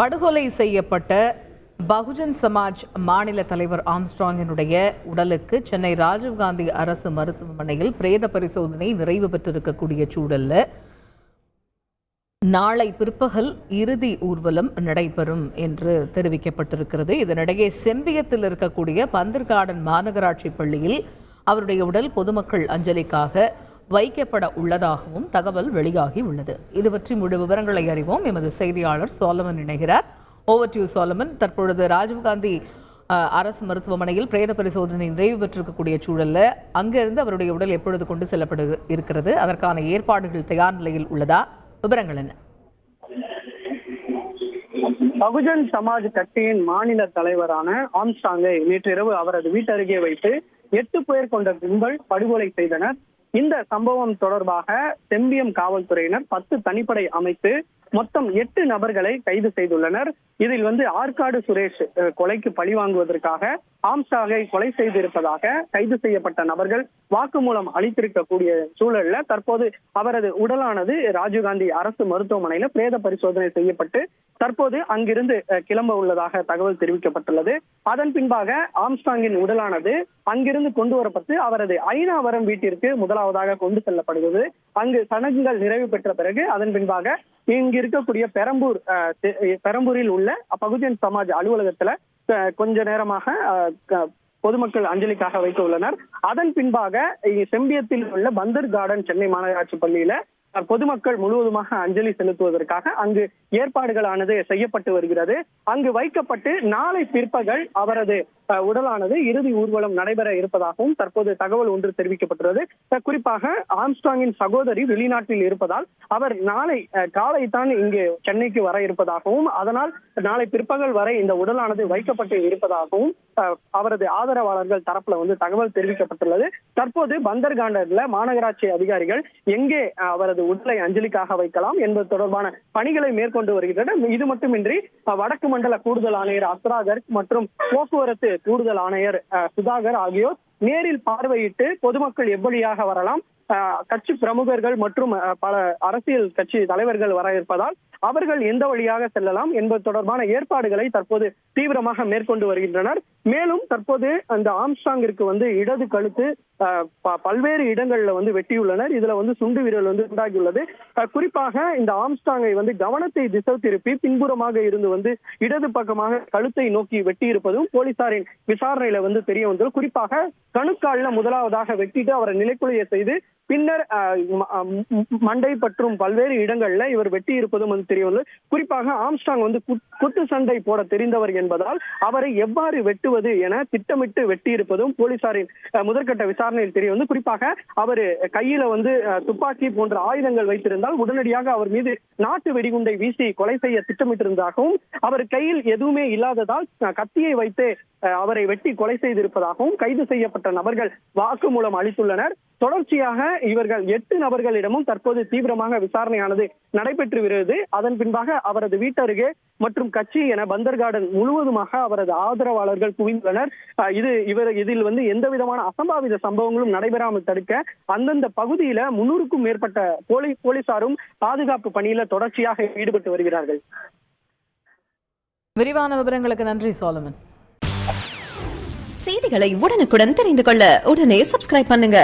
படுகொலை செய்யப்பட்ட பகுஜன் சமாஜ் மாநில தலைவர் ஆம்ஸ்ட்ராங்கினுடைய உடலுக்கு சென்னை ராஜீவ்காந்தி அரசு மருத்துவமனையில் பிரேத பரிசோதனை நிறைவு பெற்றிருக்கக்கூடிய சூழல்ல நாளை பிற்பகல் இறுதி ஊர்வலம் நடைபெறும் என்று தெரிவிக்கப்பட்டிருக்கிறது. இதனிடையே செம்பியத்தில் இருக்கக்கூடிய பந்தர் கார்டன் மாநகராட்சி பள்ளியில் அவருடைய உடல் பொதுமக்கள் அஞ்சலிக்காக வைக்கப்பட உள்ளதாகவும் தகவல் வெளியாகி உள்ளது. இது பற்றி முழு விவரங்களை அறிவோம். எமது செய்தியாளர் சோலமன் இணைகிறார். Over to Solomon. தற்பொழுது ராஜீவ்காந்தி அரசு மருத்துவமனையில் பிரேத பரிசோதனை நிறைவு பெற்றிருக்கக்கூடிய சூழல்ல அங்கிருந்து அவருடைய உடல் எப்பொழுது கொண்டு செல்லப்பட இருக்கிறது? அதற்கான ஏற்பாடுகள் தயார் நிலையில் உள்ளதா? விவரங்கள் என்ன? பகுஜன் சமாஜ் கட்சியின் மாநில தலைவரான ஆம்ஸ்ட்ராங்கை நேற்றிரவு அவரது வீட்டருகே வைத்து 8 பேர் கொண்ட கும்பல் படுகொலை செய்தனர். இந்த சம்பவம் தொடர்பாக செம்பியம் காவல்துறையினர் 10 தனிப்படை அமைத்து மொத்தம் 8 நபர்களை கைது செய்துள்ளனர். இதில் ஆற்காடு சுரேஷ் கொலைக்கு பழிவாங்குவதற்காக ஆம்ஸ்ட்ராங்கை கொலை செய்திருப்பதாக கைது செய்யப்பட்ட நபர்கள் வாக்குமூலம் அளித்திருக்கக்கூடிய சூழல்ல தற்போது அவரது உடலானது ராஜீவ்காந்தி அரசு மருத்துவமனையில பிரேத பரிசோதனை செய்யப்பட்டு தற்போது அங்கிருந்து கிளம்ப உள்ளதாக தகவல் தெரிவிக்கப்பட்டுள்ளது. அதன் பின்பாக ஆம்ஸ்ட்ராங்கின் உடலானது அங்கிருந்து கொண்டு வரப்பட்டு அவரது ஐநாவரம் வீட்டிற்கு முதலாவதாக கொண்டு செல்லப்படுகிறது. அங்கு சடங்குகள் நிறைவு பெற்ற பிறகு அதன் பின்பாக இங்கு இருக்கக்கூடிய பெரம்பூரில் உள்ள பகுஜன் சமாஜ் அலுவலகத்துல கொஞ்ச நேரமாக பொதுமக்கள் அஞ்சலிக்காக வைக்க உள்ளனர். அதன் பின்பாக செம்பியத்தில் உள்ள பந்தர் கார்டன் சென்னை மாநகராட்சி பள்ளியில பொதுமக்கள் முழுவதுமாக அஞ்சலி செலுத்துவதற்காக அங்கு ஏற்பாடுகளானது செய்யப்பட்டு வருகிறது. அங்கு வைக்கப்பட்டு நாளை பிற்பகல் அவரது உடலானது இறுதி ஊர்வலம் நடைபெற இருப்பதாகவும் தற்போது தகவல் ஒன்று தெரிவிக்கப்பட்டுள்ளது. குறிப்பாக ஆம்ஸ்ட்ராங்கின் சகோதரி வெளிநாட்டில் இருப்பதால் அவர் நாளை காலை தான் இங்கு சென்னைக்கு வர இருப்பதாகவும் அதனால் நாளை பிற்பகல் வரை இந்த உடலானது வைக்கப்பட்டு இருப்பதாகவும் அவரது ஆதரவாளர்கள் தரப்புல தகவல் தெரிவிக்கப்பட்டுள்ளது. தற்போது பந்தர் கார்டன்ல மாநகராட்சி அதிகாரிகள் எங்கே அவரது உடலை அஞ்சலிக்காக வைக்கலாம் என்பது தொடர்பான பணிகளை மேற்கொண்டு வருகின்றனர். இது மட்டுமின்றி வடக்கு மண்டல கூடுதல் ஆணையர் அஸ்ராகர் மற்றும் போக்குவரத்து கூடுதல் ஆணையர் சுதாகர் ஆகியோர் நேரில் பார்வையிட்டு பொதுமக்கள் எவ்வழியாக வரலாம், கட்சி பிரமுகர்கள் மற்றும் பல அரசியல் கட்சி தலைவர்கள் வர இருப்பதால் அவர்கள் எந்த வழியாக செல்லலாம் என்பது தொடர்பான ஏற்பாடுகளை தற்போது தீவிரமாக மேற்கொண்டு வருகின்றனர். மேலும் தற்போது அந்த ஆம்ஸ்ட்ராங்கிற்கு இடது கழுத்து பல்வேறு இடங்கள்ல வெட்டியுள்ளனர். இதுல சுண்டு விரல் உண்டாகியுள்ளது. குறிப்பாக இந்த ஆம்ஸ்ட்ராங்கை கவனத்தை திசை திருப்பி பின்புறமாக இருந்து இடது பக்கமாக கழுத்தை நோக்கி வெட்டி இருப்பதும் போலீசாரின் விசாரணையில தெரிய வந்தது. குறிப்பாக கணுக்காலில் முதலாவதாக வெட்டிட்டு அவரை நிலைக்குலைய செய்து பின்னர் மண்டை மற்றும் பல்வேறு இடங்கள்ல இவர் வெட்டி இருப்பதும் தெரிய வந்தது. குறிப்பாக ஆம்ஸ்ட்ராங் குத்து சண்டை போட தெரிந்தவர் என்பதால் அவரை எவ்வாறு வெட்டுவது என திட்டமிட்டு வெட்டி இருப்பதும் போலீசாரின் முதற்கட்ட விசாரணையில் தெரிய வந்து குறிப்பாக அவர் கையில துப்பாக்கி போன்ற ஆயுதங்கள் வைத்திருந்தால் உடனடியாக அவர் மீது நாட்டு வெடிகுண்டை வீசி கொலை செய்ய திட்டமிட்டிருந்ததாகவும் அவர் கையில் எதுவுமே இல்லாததால் கத்தியை வைத்து அவரை வெட்டி கொலை செய்திருப்பதாகவும் கைது செய்யப்பட்ட நபர்கள் வாக்குமூலம் அளித்துள்ளனர். தொடர்ச்சியாக இவர்கள் 8 நபர்களிடமும் தற்போது தீவிரமாக விசாரணையானது நடைபெற்று வருகிறது. அதன் பின்பாக அவரது வீட்டருகே மற்றும் கட்சி என பந்தர் கார்டன் முழுவதுமாக அவரது ஆதரவாளர்கள் குவிந்துள்ளனர். இதில் எந்த விதமான அசம்பாவித சம்பவங்களும் நடைபெறாமல் தடுக்க அந்தந்த பகுதியில 300க்கும் மேற்பட்ட போலீசாரும் பாதுகாப்பு பணியில தொடர்ச்சியாக ஈடுபட்டு வருகிறார்கள். விரிவான விவரங்களுக்கு நன்றி சோலமன். செய்திகளை உடனுக்குடன் தெரிந்து கொள்ள உடனே சப்ஸ்கிரைப் பண்ணுங்க.